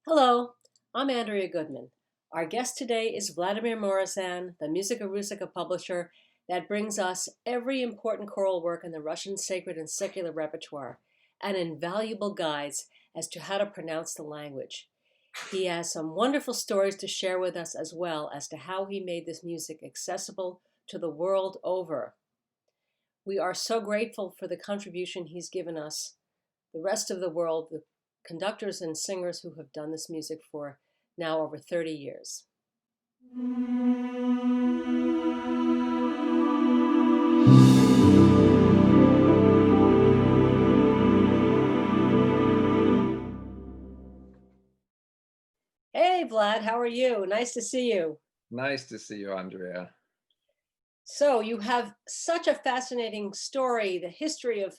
Hello, I'm Andrea Goodman. Our guest today is Vladimir Morosan, the Musica Russica publisher that brings us every important choral work in the Russian sacred and secular repertoire and invaluable guides as to how to pronounce the language. He has some wonderful stories to share with us as well as to how he made this music accessible to the world over. We are so grateful for the contribution he's given us, the rest of the world, the conductors and singers who have done this music for now over 30 years. Hey, Vlad, how are you? Nice to see you. Nice to see you, Andrea. So you have such a fascinating story, the history of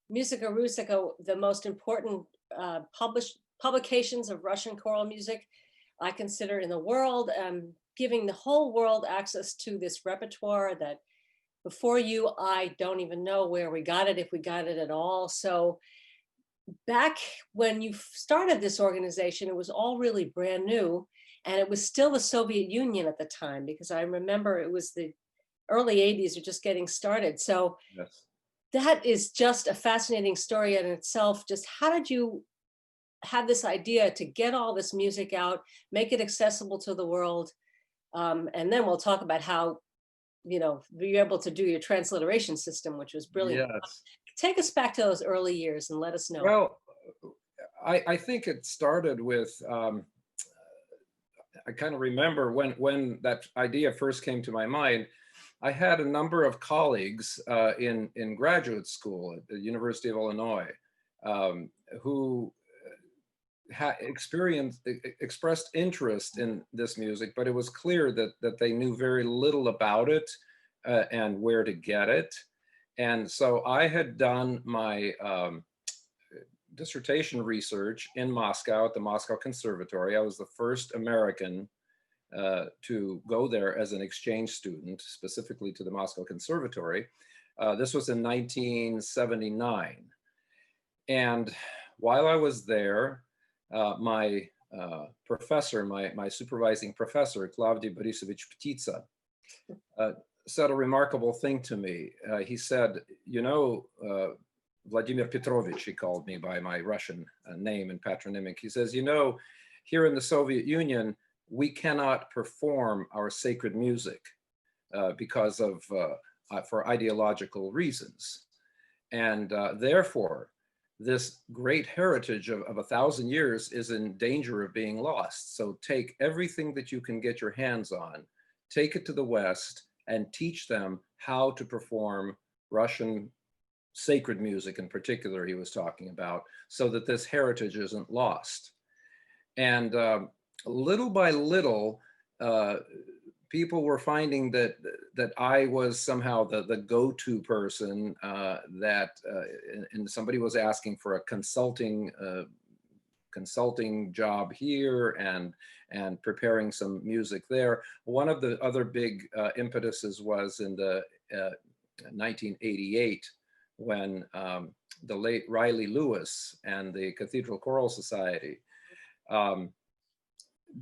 Musica Russica, the most important publications of Russian choral music, I consider in the world, giving the whole world access to this repertoire that before you, I don't even know where we got it, if we got it at all. So back when you started this organization, it was all really brand new, and it was still the Soviet Union at the time, because I remember it was the early 80s, you're just getting started. So Yes. that is just a fascinating story in itself. Just how did you have this idea to get all this music out, make it accessible to the world? And then we'll talk about how, you're able to do your transliteration system, which was brilliant. Yes. Take us back to those early years and let us know. Well, I think it started with, I kind of remember when that idea first came to my mind. I had a number of colleagues in graduate school at the University of Illinois who expressed interest in this music, but it was clear that they knew very little about it and where to get it. And so I had done my dissertation research in Moscow at the Moscow Conservatory. I was the first American to go there as an exchange student, specifically to the Moscow Conservatory. This was in 1979. And while I was there, my professor, my supervising professor, Klavdiy Borisovich Ptitsa, said a remarkable thing to me. He said, Vladimir Petrovich, he called me by my Russian name and patronymic. He says, here in the Soviet Union, we cannot perform our sacred music because of, for ideological reasons. And therefore, this great heritage of 1,000 years is in danger of being lost. So take everything that you can get your hands on, take it to the West, and teach them how to perform Russian sacred music in particular, he was talking about, so that this heritage isn't lost. And little by little, people were finding that I was somehow the go-to person, and somebody was asking for a consulting job here and preparing some music there. One of the other big impetuses was in the 1988 when the late Riley Lewis and the Cathedral Choral Society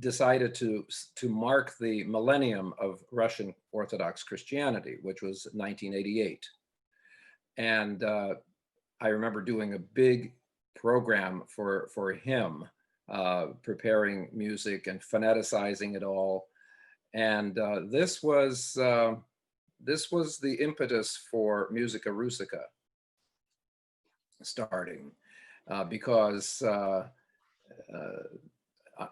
decided to mark the millennium of Russian Orthodox Christianity, which was 1988. And I remember doing a big program for him, preparing music and phoneticizing it all. And this was the impetus for Musica Russica starting, because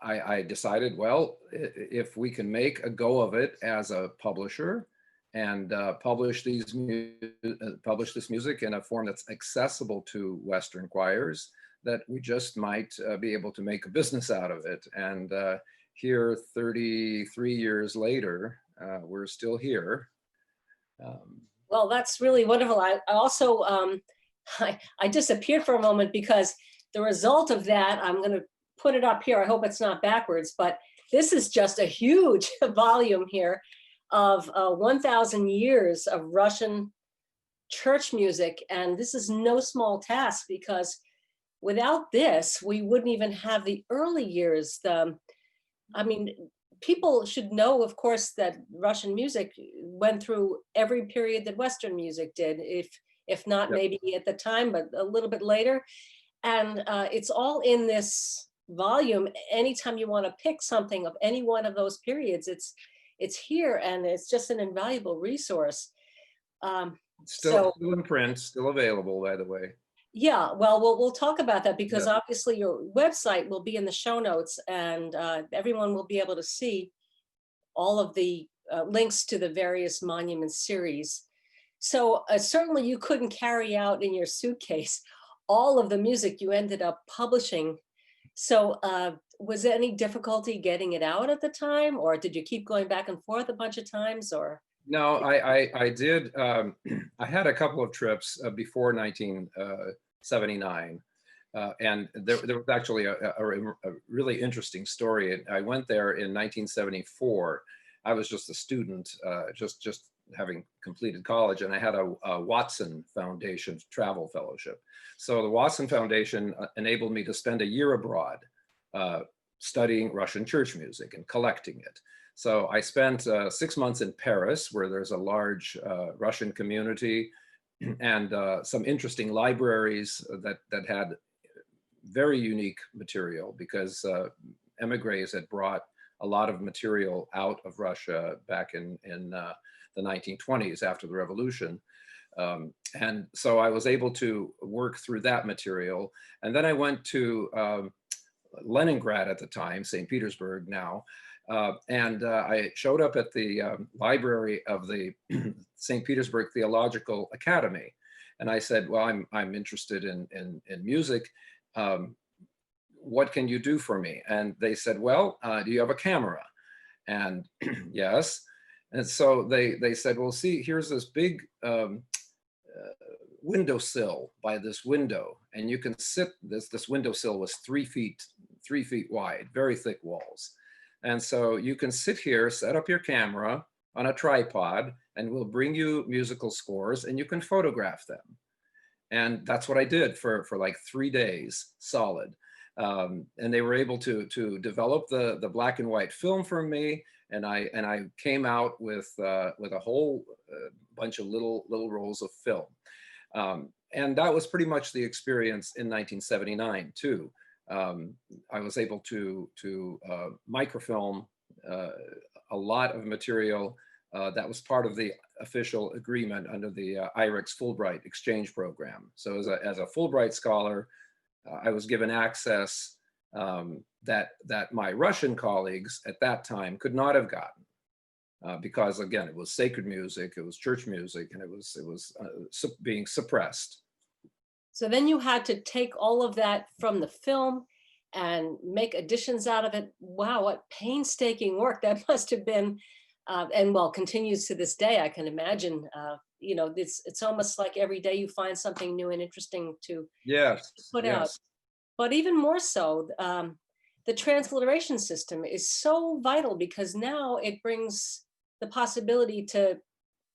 I decided, well, if we can make a go of it as a publisher and publish this music in a form that's accessible to Western choirs, that we just might be able to make a business out of it. And here, 33 years later, we're still here. Well, that's really wonderful. I also, I disappeared for a moment because the result of that, I'm going to put it up here. I hope it's not backwards, but this is just a huge volume here of 1,000 years of Russian church music. And this is no small task, because without this, we wouldn't even have the early years. I mean, people should know, of course, that Russian music went through every period that Western music did, if not Yep. maybe at the time, but a little bit later. And it's all in this volume. Anytime you want to pick something of any one of those periods, it's here, and it's just an invaluable resource. Um, Still, so still in print, still available, by the way. yeah, well, we'll talk about that because Yeah. obviously your website will be in the show notes, and everyone will be able to see all of the links to the various monument series. So certainly you couldn't carry out in your suitcase all of the music you ended up publishing. So was there any difficulty getting it out at the time, or did you keep going back and forth a bunch of times, or? No, I did. I had a couple of trips before 1979. And there was actually a really interesting story. I went there in 1974. I was just a student, just having completed college, and I had a Watson Foundation travel fellowship. So the Watson Foundation enabled me to spend a year abroad studying Russian church music and collecting it. So I spent 6 months in Paris, where there's a large Russian community and some interesting libraries that had very unique material, because emigres had brought a lot of material out of Russia back in the 1920s after the revolution. And so I was able to work through that material. And then I went to Leningrad at the time, St. Petersburg now, and I showed up at the library of the St. Petersburg Theological Academy. And I said, well, I'm interested in music. What can you do for me? And they said, well, do you have a camera? And yes. And so they said, well, see, here's this big windowsill by this window, and you can sit, this windowsill was 3 feet wide, very thick walls. And so you can sit here, set up your camera on a tripod, and we'll bring you musical scores and you can photograph them. And that's what I did for like 3 days solid. And they were able to develop the black and white film for me, and I came out with a whole bunch of little rolls of film. And that was pretty much the experience in 1979 too. I was able to microfilm a lot of material that was part of the official agreement under the IREX Fulbright exchange program. So as a Fulbright scholar, I was given access that my Russian colleagues at that time could not have gotten, because again, it was sacred music, it was church music, and it was being suppressed. So then you had to take all of that from the film and make additions out of it. Wow, what painstaking work that must have been, and well, continues to this day. I can imagine. You know, it's almost like every day you find something new and interesting to Yes, put out. yes. But even more so, the transliteration system is so vital, because now it brings the possibility to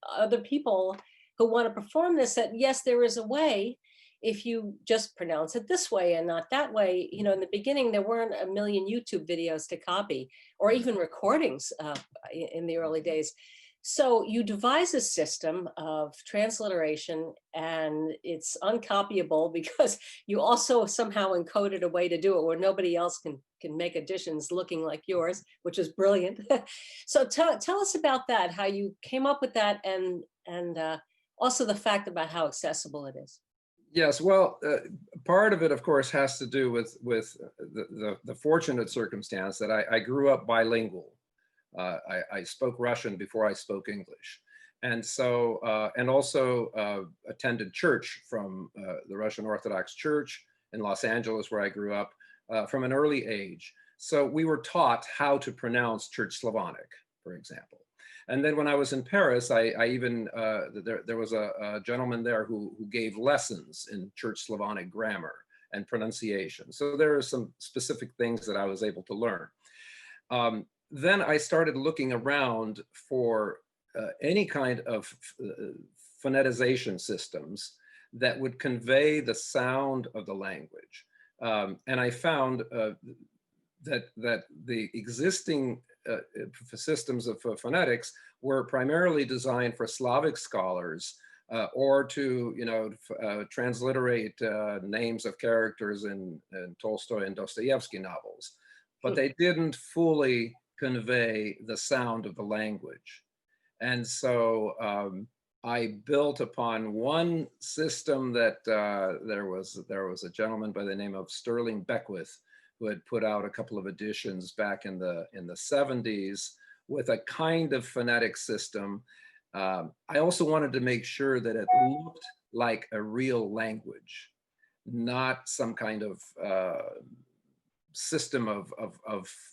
other people who want to perform this that yes, there is a way if you just pronounce it this way and not that way. You know, in the beginning, there weren't a million YouTube videos to copy, or even recordings in the early days. So you devise a system of transliteration, and it's uncopyable because you also somehow encoded a way to do it where nobody else can make additions looking like yours, which is brilliant. So tell us about that, how you came up with that, and also the fact about how accessible it is. Yes, well, part of it, of course, has to do with the fortunate circumstance that I grew up bilingual. I spoke Russian before I spoke English, and so and also attended church from the Russian Orthodox Church in Los Angeles, where I grew up, from an early age. So we were taught how to pronounce Church Slavonic, for example. And then when I was in Paris, I even, there was a gentleman there who gave lessons in Church Slavonic grammar and pronunciation. So there are some specific things that I was able to learn. Then I started looking around for any kind of phonetization systems that would convey the sound of the language. And I found that the existing systems of phonetics were primarily designed for Slavic scholars, or to, transliterate names of characters in Tolstoy and Dostoevsky novels, but they didn't fully convey the sound of the language. And so I built upon one system that there was a gentleman by the name of Sterling Beckwith who had put out a couple of editions back in the 70s with a kind of phonetic system. I also wanted to make sure that it looked like a real language, not some kind of system of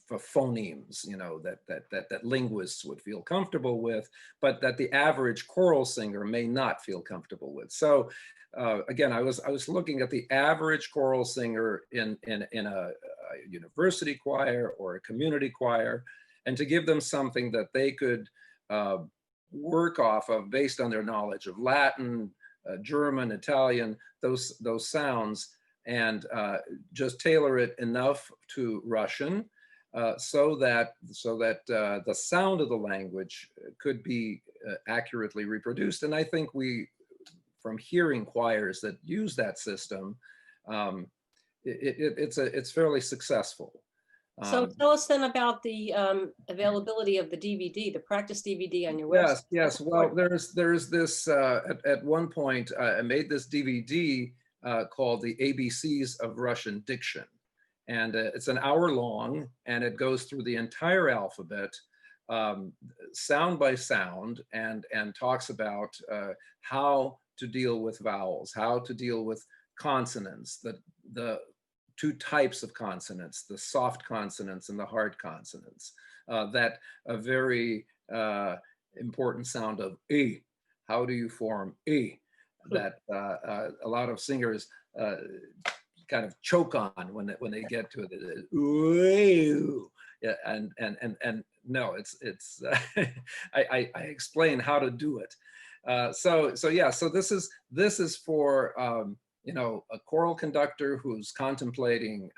phonemes, that linguists would feel comfortable with, but that the average choral singer may not feel comfortable with. So again, I was looking at the average choral singer in a university choir or a community choir, and to give them something that they could work off of based on their knowledge of Latin, German, Italian, those sounds, and just tailor it enough to Russian so that the sound of the language could be accurately reproduced. And I think from hearing choirs that use that system, it's fairly successul. So tell us then about the availability of the DVD, the practice DVD on your website. Yes. Well, there's this, at one point, I made this DVD called The ABCs of Russian Diction. And it's an hour long, and it goes through the entire alphabet, sound by sound, and talks about how to deal with vowels, how to deal with consonants, the two types of consonants, the soft consonants and the hard consonants, that a very important sound of E. How do you form E? That a lot of singers kind of choke on when they get to it. Yeah, and no, it's I explain how to do it. So this is for a choral conductor who's contemplating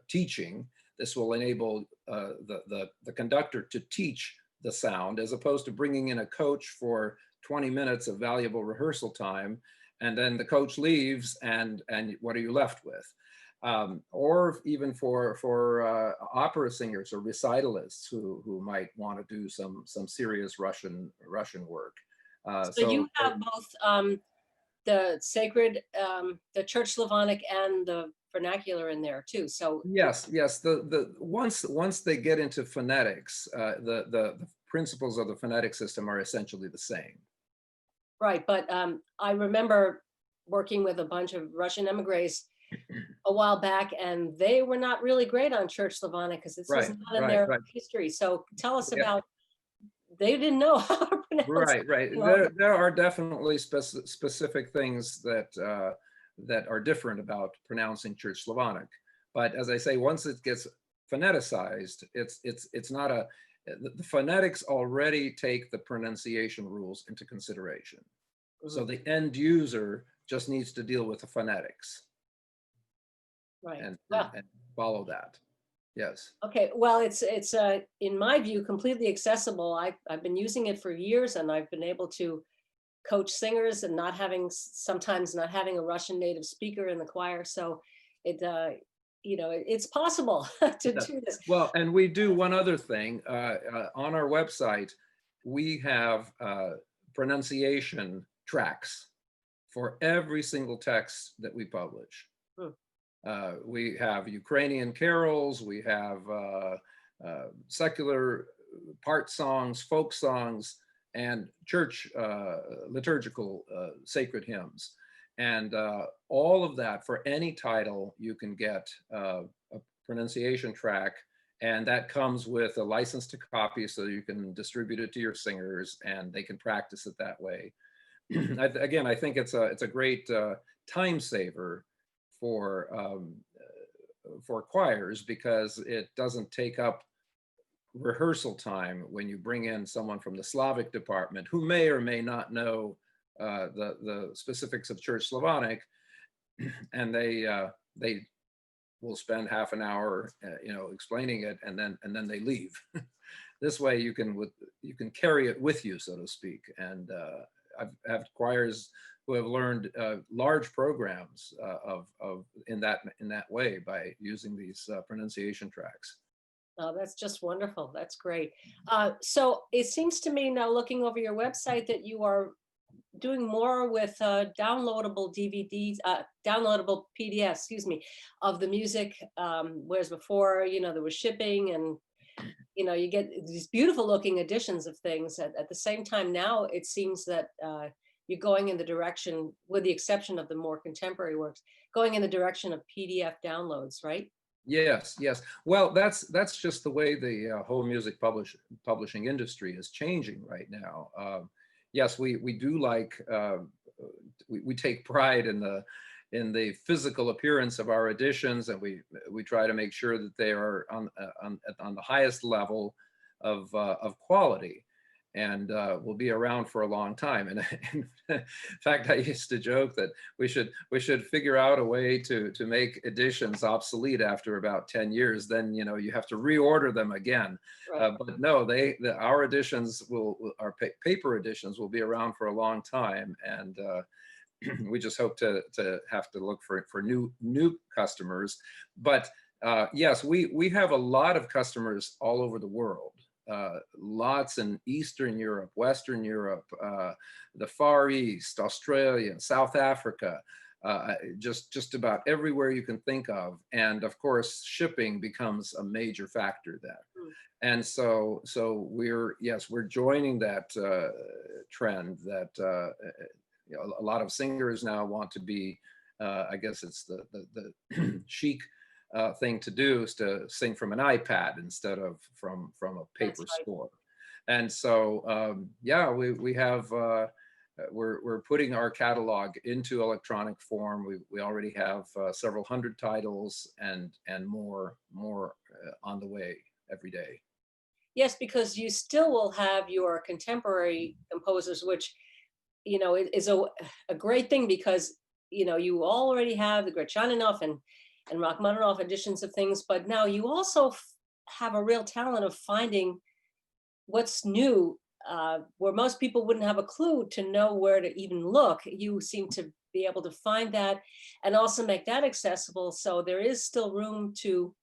teaching. This will enable the conductor to teach the sound, as opposed to bringing in a coach for 20 minutes of valuable rehearsal time, and then the coach leaves, and what are you left with? Or even for opera singers or recitalists who might want to do some serious Russian work. So you have both the sacred, the Church Slavonic, and the vernacular in there too. So yes. The once they get into phonetics, the principles of the phonetic system are essentially the same. Right, but I remember working with a bunch of Russian emigres a while back, and they were not really great on Church Slavonic because this was not in their history. So tell us about, they didn't know how to pronounce Right. There are definitely specific things that are different about pronouncing Church Slavonic. But as I say, once it gets phoneticized, it's not the phonetics already take the pronunciation rules into consideration. Mm-hmm. So the end user just needs to deal with the phonetics. Right. And follow that. Yes. Okay. Well, it's in my view, completely accessible. I've been using it for years, and I've been able to coach singers and sometimes not having a Russian native speaker in the choir. So it's possible to do this. Well, and we do one other thing on our website. We have pronunciation tracks for every single text that we publish. We have Ukrainian carols, we have secular part songs, folk songs, and church liturgical sacred hymns. And all of that, for any title, you can get a pronunciation track, and that comes with a license to copy, so you can distribute it to your singers and they can practice it that way. Again, I think it's a great time saver for choirs, because it doesn't take up rehearsal time when you bring in someone from the Slavic department who may or may not know the specifics of Church Slavonic, and they they will spend half an hour, explaining it, and then they leave. This way, you can carry it with you, so to speak. And I've had choirs who have learned large programs in that way by using these pronunciation tracks. Oh, that's just wonderful. That's great. So it seems to me now, looking over your website, that you are doing more with downloadable DVDs, downloadable PDFs, excuse me, of the music. Whereas before, there was shipping, and you get these beautiful looking editions of things. At the same time, now it seems that you're going in the direction, with the exception of the more contemporary works, going in the direction of PDF downloads, right? Yes, yes. Well, that's just the way the whole music publishing industry is changing right now. Yes, we do like we take pride in the physical appearance of our editions, and we try to make sure that they are on the highest level of quality, and will be around for a long time. And in fact, I used to joke that we should figure out a way to make editions obsolete after about 10 years. Then you have to reorder them again. Right. But no, our editions our paper editions will be around for a long time, and we just hope to have to look for new customers. But yes, we have a lot of customers all over the world. Lots in Eastern Europe, Western Europe, the Far East, Australia, South Africa, just about everywhere you can think of. And of course, shipping becomes a major factor then. Mm. And so we're joining that trend that a lot of singers now want to be, I guess it's the chic thing to do, is to sing from an iPad instead of from a paper score. And so we have we're putting our catalog into electronic form. We already have several hundred titles, and more on the way every day. Yes, because you still will have your contemporary composers, which is a great thing, because you already have the Gretchaninov and Rachmaninoff editions of things, but now you also have a real talent of finding what's new, where most people wouldn't have a clue to know where to even look. You seem to be able to find that and also make that accessible. So there is still room to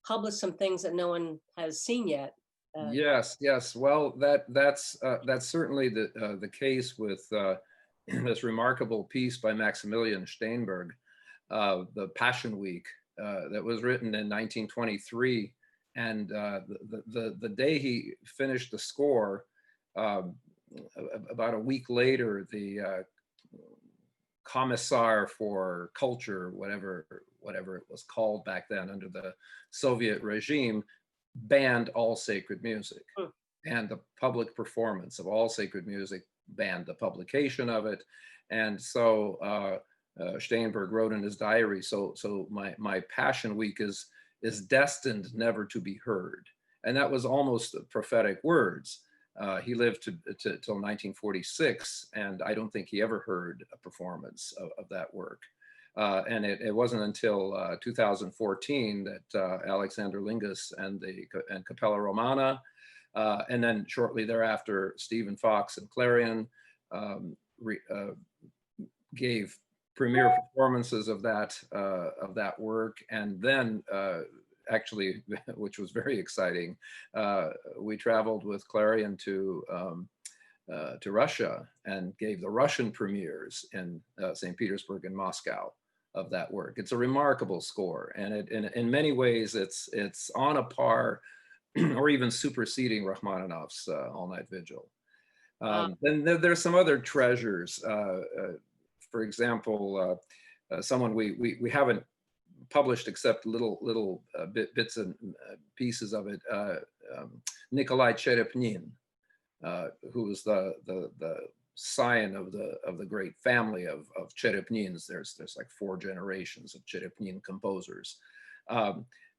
publish some things that no one has seen yet. Yes. Well, that's certainly the case with this remarkable piece by Maximilian Steinberg, the Passion Week, that was written in 1923, and the day he finished the score, about a week later, the Commissar for Culture, whatever it was called back then under the Soviet regime, banned all sacred music, and the public performance of all sacred music, banned the publication of it. And so Steinberg wrote in his diary, so my Passion Week is destined never to be heard. And that was almost prophetic words. He lived till 1946, and I don't think he ever heard a performance of that work. And it wasn't until 2014 that Alexander Lingus and Capella Romana, and then shortly thereafter, Stephen Fox and Clarion gave premiere performances of that work. And then actually, which was very exciting, we traveled with Clarion to Russia and gave the Russian premieres in St. Petersburg and Moscow of that work. It's a remarkable score, and in many ways it's on a par or even superseding Rachmaninoff's All Night Vigil. Then there's some other treasures. For example, someone we haven't published except little bits and pieces of it. Nikolai Cherepnin, who was the scion of the great family of Cherepnins. There's like 4 generations of Cherepnin composers.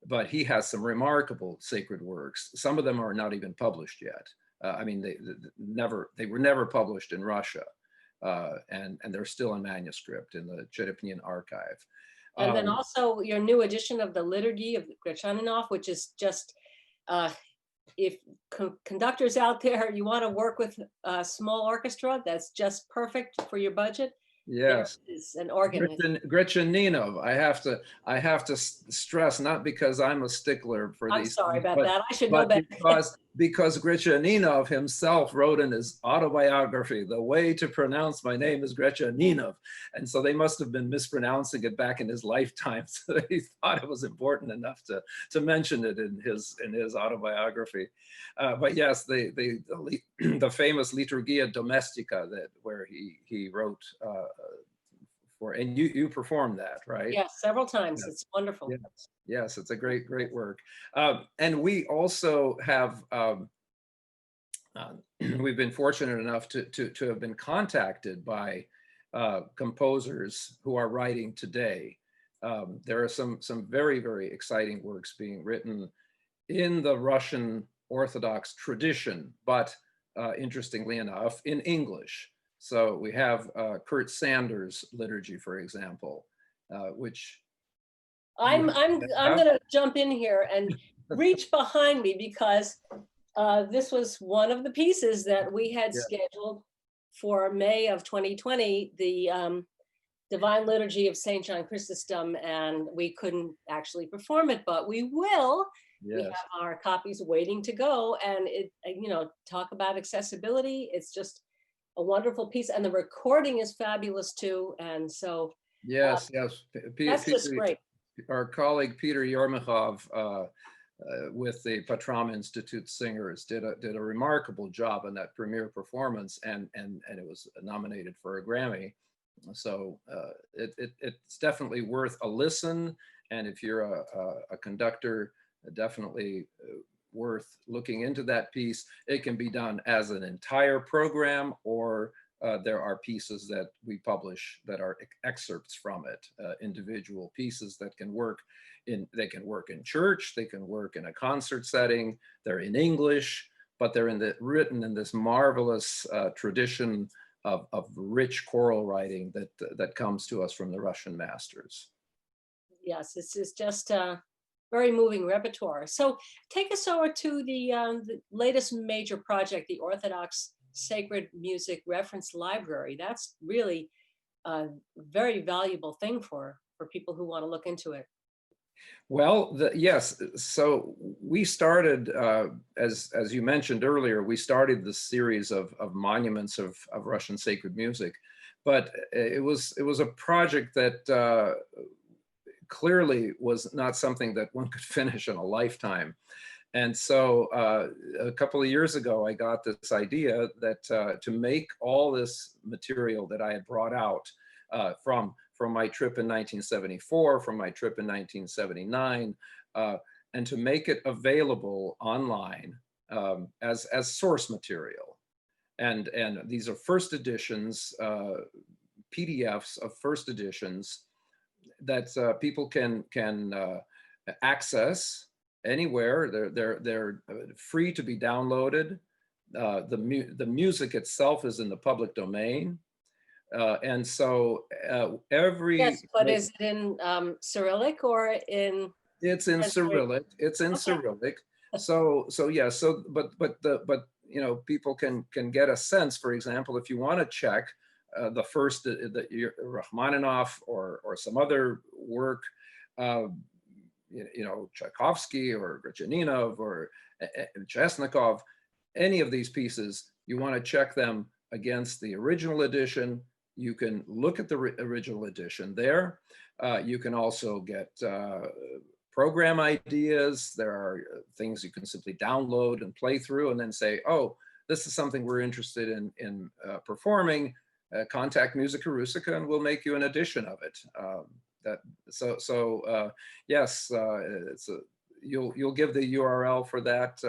But he has some remarkable sacred works. Some of them are not even published yet. I mean, they were never published in Russia, and they're still in manuscript in the Cherepnin archive. And then also your new edition of the Liturgy of Gretchaninov, which is just, uh, if conductors out there, you want to work with a small orchestra, that's just perfect for your budget. There Yes. is an organ. Gretchaninov. I have to stress, not because I'm a stickler for I'm these sorry things, about that. I should know but better. because Gretchaninov himself wrote in his autobiography, "The way to pronounce my name is Gretchaninov," and so they must have been mispronouncing it back in his lifetime. So he thought it was important enough to mention it in his autobiography. But yes, the famous Liturgia Domestica where he wrote and you performed that, right? Yes, several times. Yes, It's wonderful. yes, yes. It's a great work. And we also have uh, we've been fortunate enough to have been contacted by composers who are writing today. There are some very exciting works being written in the Russian Orthodox tradition, but interestingly enough, in English. So we have Kurt Sanders' liturgy, for example, which you I'm have. going to jump in here and reach behind me because this was one of the pieces that we had Yeah. scheduled for May of 2020, the Divine Liturgy of St. John Chrysostom, and we couldn't actually perform it, but we will. We Yes. have our copies waiting to go, and talk about accessibility. It's just a wonderful piece, and the recording is fabulous too. And so Yes. Yes. that's just Peter, great. our colleague Peter Yermachov with the Patram Institute Singers did a remarkable job in that premiere performance, and it was nominated for a Grammy. So it's definitely worth a listen, and if you're a conductor, definitely worth looking into that piece. It can be done as an entire program, or there are pieces that we publish that are excerpts from it, individual pieces that can work they can work in church, they can work in a concert setting, they're in English, but they're written in this marvelous tradition of rich choral writing that comes to us from the Russian masters. Yes, this is just a very moving repertoire. So take us over to the latest major project, the Orthodox Sacred Music Reference Library. That's really a very valuable thing for people who want to look into it. Well, yes. So we started, as you mentioned earlier, we started this series of monuments of Russian sacred music, but it was a project that clearly was not something that one could finish in a lifetime. And so a couple of years ago, I got this idea that to make all this material that I had brought out from my trip in 1974, from my trip in 1979, and to make it available online as source material. And these are first editions, PDFs of first editions that people can access anywhere. They're free to be downloaded. The music itself is in the public domain. And so Yes, but is it in Cyrillic or in it's in translation? Cyrillic. It's in Okay. Cyrillic. So yeah. So but people can get a sense. For example, if you want to check the first Rachmaninoff or some other work, Tchaikovsky or Gretchaninov or Chesnokov, any of these pieces, you want to check them against the original edition. You can look at the original edition there. You can also get program ideas. There are things you can simply download and play through and then say, oh, this is something we're interested in performing. Contact Musica Russica and we'll make you an edition of it. Yes, you'll give the URL for that.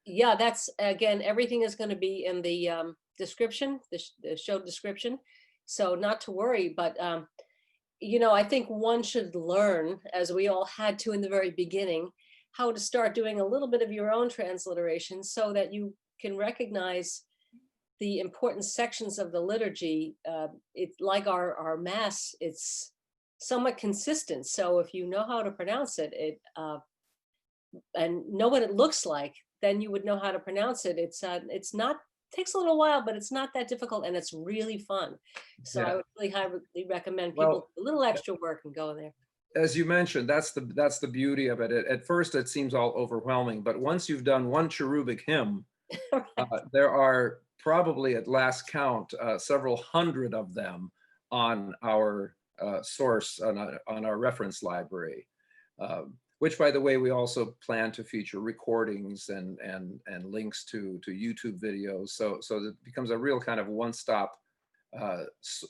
Yeah, that's, again, everything is going to be in the description, the show description. So not to worry, but I think one should learn, as we all had to in the very beginning, how to start doing a little bit of your own transliteration so that you can recognize the important sections of the liturgy. It's like our mass. It's somewhat consistent. So if you know how to pronounce it, and know what it looks like, then you would know how to pronounce it. It's not takes a little while, but it's not that difficult, and it's really fun. So I Yeah. would really highly recommend people Well, do a little extra work and go there. as you mentioned, that's the beauty of it. At first, it seems all overwhelming, but once you've done one cherubic hymn, there are probably at last count several hundred of them on our source on our reference library. Which, by the way, we also plan to feature recordings and links to YouTube videos. So it becomes a real kind of one-stop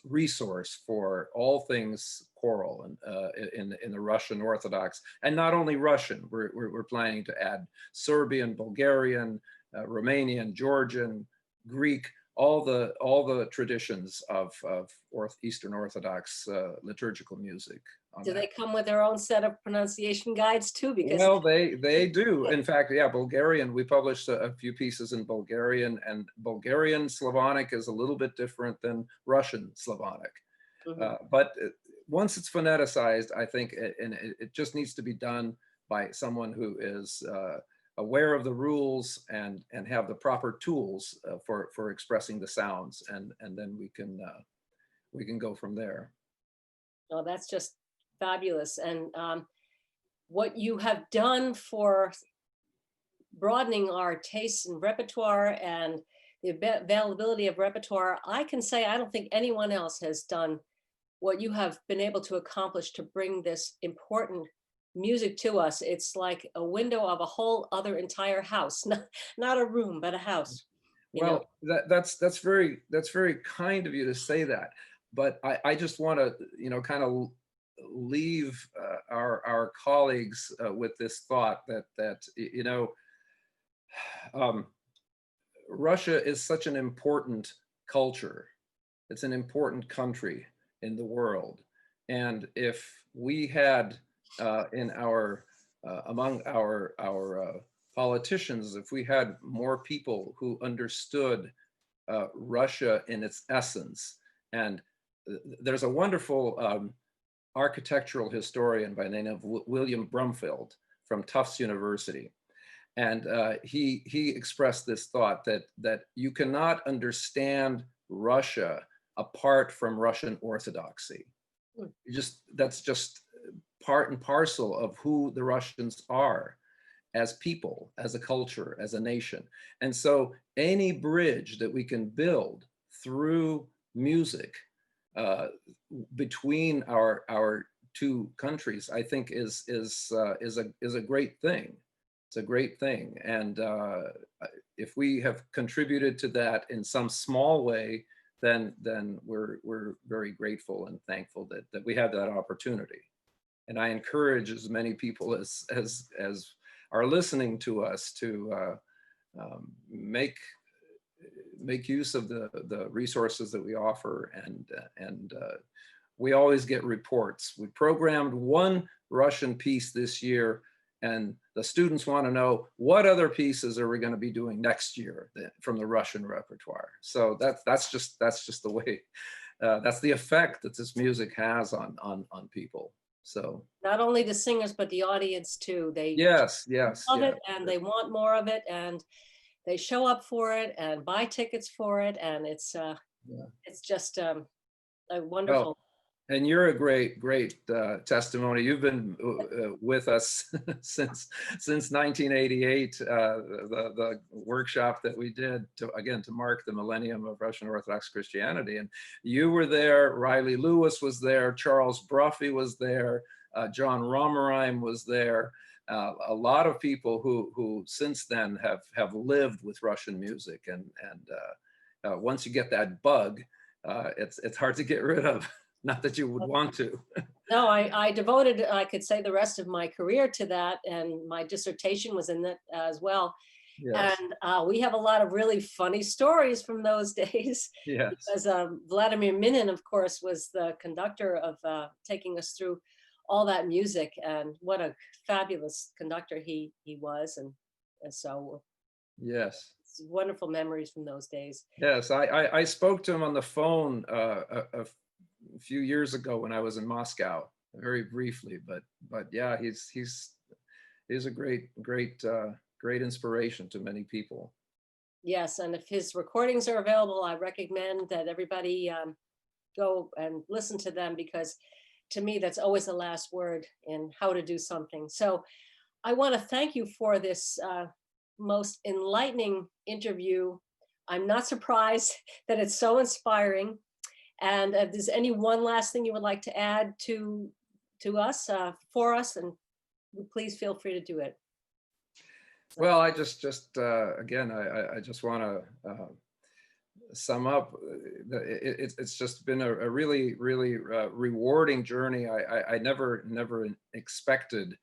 resource for all things choral and in the Russian Orthodox, and not only Russian. We're planning to add Serbian, Bulgarian, Romanian, Georgian, Greek, all the traditions of Eastern Orthodox liturgical music on Do that. they come with their own set of pronunciation guides too? Because Well, they do. In fact, yeah, Bulgarian. We published a few pieces in Bulgarian, and Bulgarian Slavonic is a little bit different than Russian Slavonic. Mhm. But once it's phoneticized, I think, and it just needs to be done by someone who is aware of the rules and have the proper tools for expressing the sounds, and then we can go from there. Oh, that's just fabulous. And what you have done for broadening our tastes and repertoire and the availability of repertoire, I can say I don't think anyone else has done what you have been able to accomplish to bring this important music to us. It's like a window of a whole other entire house, not a room, but a house, you know. Well, that's very kind of you to say that, but I just want to kind of leave our colleagues with this thought that um, Russia is such an important culture. It's an important country in the world, and if we had in our among our politicians, if we had more people who understood Russia in its essence, and there's a wonderful architectural historian by the name of William Brumfield from Tufts University. And he expressed this thought that you cannot understand Russia apart from Russian Orthodoxy. Mm. That's just part and parcel of who the Russians are as people, as a culture, as a nation. And so any bridge that we can build through music uh, between our two countries, I think is a great thing. It's a great thing, and if we have contributed to that in some small way, then we're very grateful and thankful that we have that opportunity. And I encourage as many people as are listening to us to make use of the resources that we offer, and we always get reports. We programmed one Russian piece this year, and the students want to know what other pieces are we going to be doing next year from the Russian repertoire. So that's just the way that's the effect that this music has on people. So Not only the singers, but the audience too. They yes, love yeah, it and they want more of it, and they show up for it and buy tickets for it, and yeah. it's just a Well, wonderful. and you're a great testimony. You've been with us since 1988, the workshop that we did to mark the millennium of Russian Orthodox Christianity. And you were there, Riley Lewis was there, Charles Bruffy was there, John Romerheim was there. A lot of people who since then have lived with Russian music, and once you get that bug, it's hard to get rid of. Not that you would want to. No, I devoted, I could say, the rest of my career to that, and my dissertation was in that as well. Yes, And we have a lot of really funny stories from those days, yes, because Vladimir Minin, of course, was the conductor of taking us through all that music, and what a fabulous conductor he was, and so yes, it's wonderful memories from those days. yes. I spoke to him on the phone a few years ago when I was in Moscow, very briefly, but yeah, he's a great inspiration to many people. Yes, and if his recordings are available, I recommend that everybody go and listen to them, because to me, that's always the last word in how to do something. So I want to thank you for this most enlightening interview. I'm not surprised that it's so inspiring. And if there's any one last thing you would like to add to us, for us, and please feel free to do it. Well, I just again, I just want to sum up. It's just been a really rewarding journey. I never expected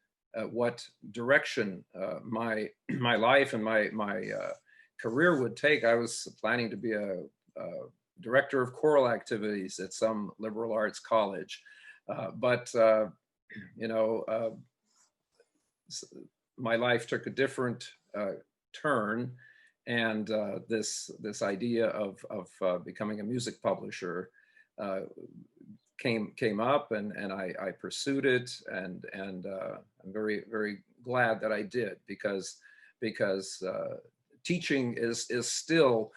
what direction my life and my career would take. I was planning to be a director of choral activities at some liberal arts college, but you know, my life took a different turn, and this idea of becoming a music publisher came up, and I pursued it, and I'm very glad that I did, because teaching is still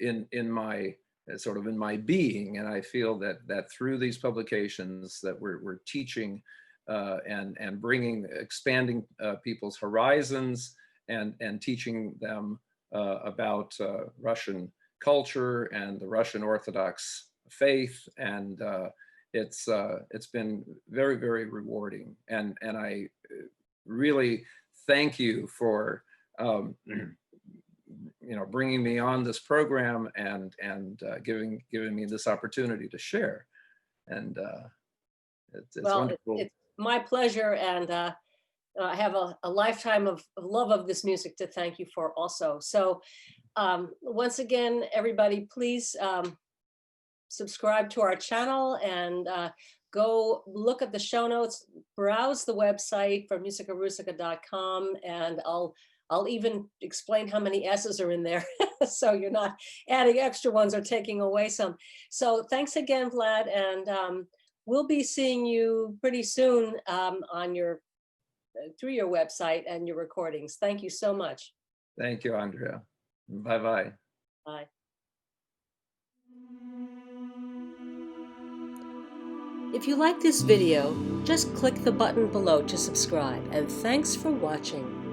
in my sort of in my being, and I feel that through these publications that we're teaching and expanding people's horizons, and teaching them about Russian culture and the Russian Orthodox faith, and it's been very rewarding, and I really thank you for bringing me on this program, and giving me this opportunity to share, and it's wonderful. It's my pleasure, and I have a lifetime of love of this music to thank you for also. So once again, everybody, please subscribe to our channel, and go look at the show notes, browse the website from musicarussica.com, and I'll even explain how many S's are in there, so you're not adding extra ones or taking away some. So thanks again, Vlad, and we'll be seeing you pretty soon through your website and your recordings. Thank you so much. Thank you, Andrea. Bye-bye. Bye. If you like this video, just click the button below to subscribe, and thanks for watching.